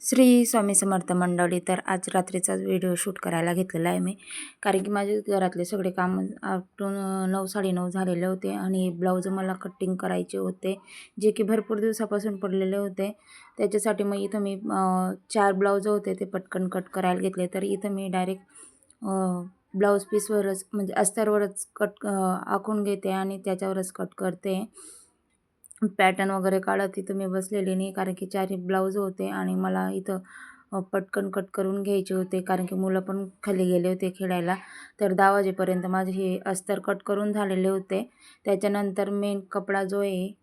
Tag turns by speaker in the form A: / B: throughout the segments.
A: श्री स्वामी समर्थ मंडळी. तर आज रात्रीचा व्हिडिओ शूट करायला घेतलेला आहे मी, कारण की माझे घरातले सगळे काम आटून 9-9:30 झालेले होते आणि ब्लाऊज मला कटिंग करायचे होते, जे की भरपूर दिवसापासून पडलेले होते. त्याच्यासाठी मग इथं मी 4 ब्लाऊज होते ते पटकन कट करायला घेतले. तर इथं मी डायरेक्ट ब्लाऊज पीसवरच म्हणजे अस्तरवरच कट आखून घेते आणि त्याच्यावरच कट करते. पॅटर्न वगैरे काढत इथं मी बसलेली नाही, कारण की 4 ब्लाऊज होते आणि मला इथं पटकन कट करून घ्यायचे होते, कारण की मुलं पण खाली गेले होते खेळायला. तर 10 वाजेपर्यंत माझे हे अस्तर कट करून झालेले होते. त्याच्यानंतर मेन कपडा जो आहे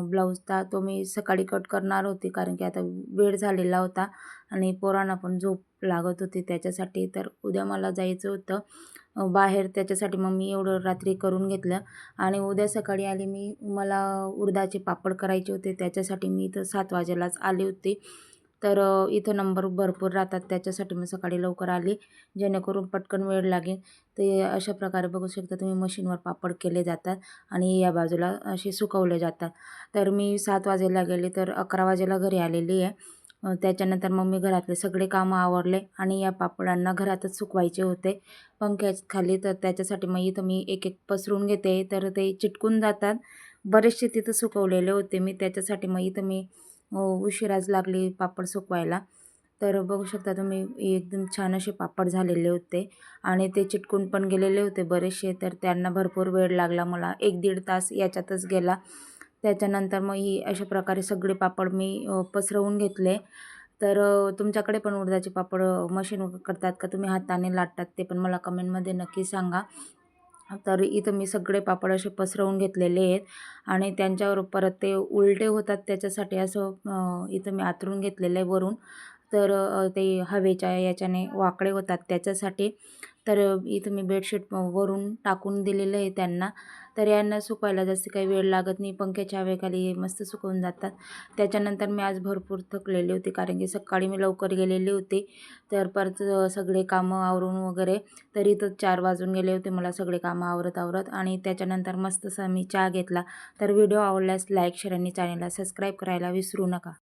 A: ब्लाऊजचा, तो मी सकाळी कट करणार होते, कारण की आता वेळ झालेला होता आणि पोरांना पण झोप लागत होती त्याच्यासाठी. तर उद्या मला जायचं होतं बाहेर, त्याच्यासाठी मग मी एवढं रात्री करून घेतलं आणि उद्या सकाळी आले मला उडदाचे पापड करायचे होते. त्याच्यासाठी मी इथं 7 वाजेलाच आली होती. तर इथं नंबर भरपूर राहतात, त्याच्यासाठी मी सकाळी लवकर आली, जेणेकरून पटकन वेळ लागेल. ते अशा प्रकारे बघू शकता तुम्ही, मशीनवर पापड केले जातात आणि या बाजूला असे सुकवले जातात. तर मी 7 वाजेला गेले तर 11 वाजेला घरी आलेली आहे. त्याच्यानंतर मग मी घरातले सगळे कामं आवरले आणि या पापडांना घरातच सुकवायचे होते पंख्याखाली. तर त्याच्यासाठी मग इथं मी एक पसरून घेते, तर ते चिटकून जातात. बरेचसे तिथं सुकवलेले होते मी, त्याच्यासाठी मग इथं मी उशिराच लागली पापड सुकवायला. तर बघू शकता तुम्ही, एकदम छान असे पापड झालेले होते आणि ते चिटकून पण गेलेले होते बरेचसे. तर त्यांना भरपूर वेळ लागला मला, 1-1.5 तास याच्यातच गेला. त्याच्यानंतर मग ही अशा प्रकारे सगळे पापड मी पसरवून घेतले. तर तुमच्याकडे पण उडदाचे पापड मशीन करतात का, तुम्ही हाताने लाटतात, ते पण मला कमेंटमध्ये नक्की सांगा. तर इथं मी सगळे पापड असे पसरवून घेतलेले आहेत आणि त्यांच्यावर परत ते उलटे होतात, त्याच्यासाठी असं इथं मी आतरून घेतलेलं आहे वरून. तर ते हवेच्या याच्याने वाकडे होतात त्याच्यासाठी. तर इथं मी बेडशीट वरून टाकून दिलेलं आहे त्यांना. तर यांना सुकवायला जास्त काही वेळ लागत नाही, पंख्याच्या हवेखाली मस्त सुकवून जातात. त्याच्यानंतर मी आज भरपूर थकलेली होती, कारण की सकाळी मी लवकर गेलेली होती. तर परत सगळे कामं आवरून वगैरे, तरी तर 4 वाजून गेले होते मला सगळे कामं आवरत आणि त्याच्यानंतर मस्तसा मी चहा घेतला. तर व्हिडिओ आवडल्यास लाईक, शेअर आणि चॅनलला सबस्क्राईब करायला विसरू नका.